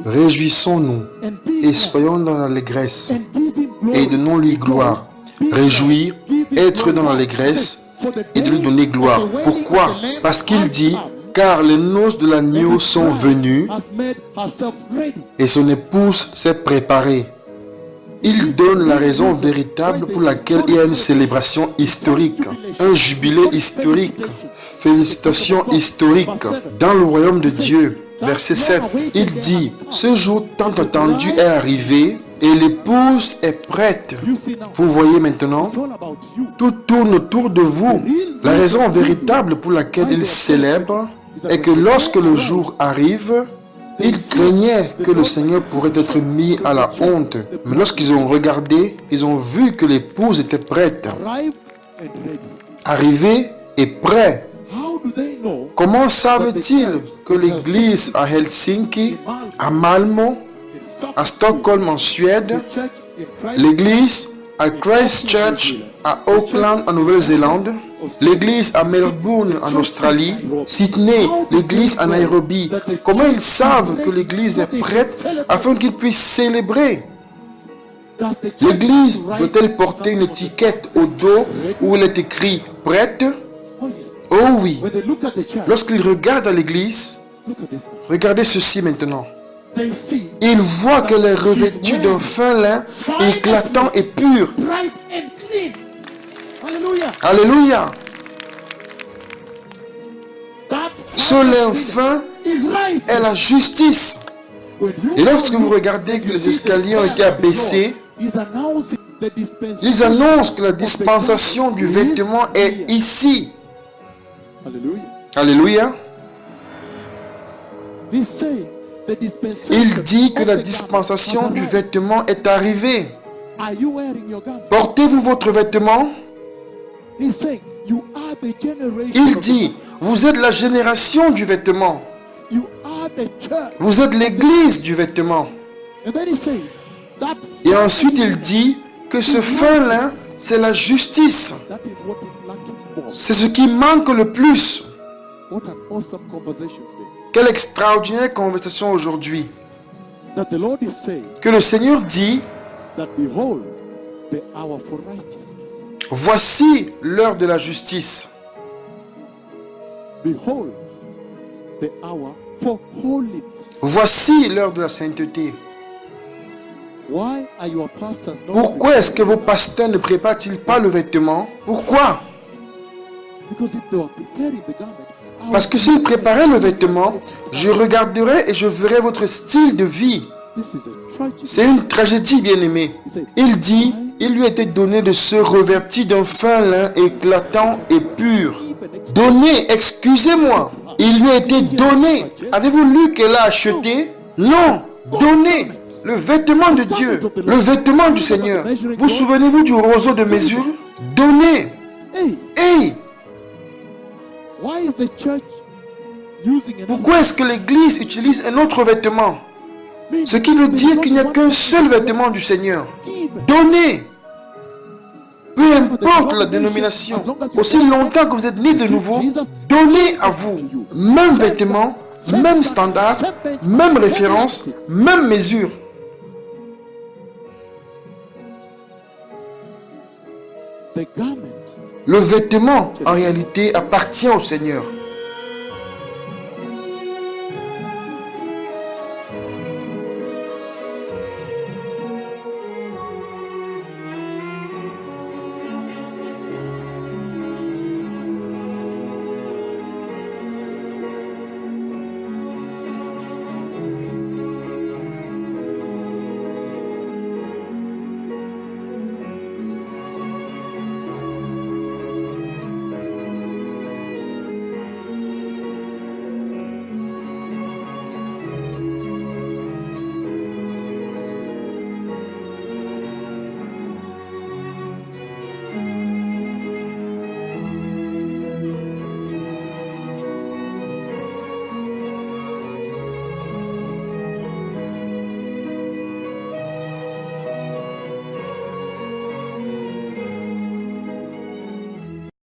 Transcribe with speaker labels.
Speaker 1: Réjouissons-nous et soyons dans l'allégresse et donnons-lui gloire. Réjouir, être dans l'allégresse et de lui donner gloire. Pourquoi? Parce qu'il dit, car les noces de l'agneau sont venues et son épouse s'est préparée. Il donne la raison véritable pour laquelle il y a une célébration historique, un jubilé historique, félicitations historiques dans le royaume de Dieu. Verset 7, il dit, ce jour tant attendu est arrivé et l'épouse est prête. Vous voyez maintenant, tout tourne autour de vous. La raison véritable pour laquelle il célèbre est que lorsque le jour arrive, ils craignaient que le Seigneur pourrait être mis à la honte. Mais lorsqu'ils ont regardé, ils ont vu que l'épouse était prête. Arrivé et prêt. Comment savent-ils que l'église à Helsinki, à Malmö, à Stockholm en Suède, l'église à Christchurch, à Auckland en Nouvelle-Zélande, l'église à Melbourne en Australie, Sydney, l'église à Nairobi, comment ils savent que l'église est prête afin qu'ils puissent célébrer? L'église doit-elle porter une étiquette au dos où il est écrit « prête » ? Oh oui. Lorsqu'ils regardent à l'église, regardez ceci maintenant. Ils voient qu'elle est revêtue d'un fin lin éclatant et pur. Alléluia. Ce lin fin est la justice. Et lorsque vous regardez que les escaliers ont été abaissés, ils annoncent que la dispensation du vêtement est ici. Alléluia. Il dit que la dispensation du vêtement est arrivée. Portez-vous votre vêtement? Il dit, vous êtes la génération du vêtement. Vous êtes l'église du vêtement. Et ensuite il dit que ce fin lin, c'est la justice. C'est ce qui manque le plus. Quelle extraordinaire conversation aujourd'hui. Que le Seigneur dit, voici l'heure de la justice. Voici l'heure de la sainteté. Pourquoi est-ce que vos pasteurs ne préparent-ils pas le vêtement? Pourquoi? Parce que s'ils préparaient le vêtement, je regarderai et je verrai votre style de vie. C'est une tragédie, bien-aimé. Il dit, il lui a été donné de se revêtir d'un fin lin éclatant et pur. Donné, excusez-moi. Il lui a été donné. Avez-vous lu qu'elle a acheté? Non, donné. Le vêtement de Dieu, le vêtement du Seigneur. Vous souvenez-vous du roseau de mesure? Donné. Hey! Pourquoi est-ce que l'Église utilise un autre vêtement? Ce qui veut dire qu'il n'y a qu'un seul vêtement du Seigneur. Donné. Peu importe la dénomination, aussi longtemps que vous êtes nés de nouveau, donnez à vous. Même vêtement, même standard, même référence, même mesure. Le vêtement, en réalité, appartient au Seigneur.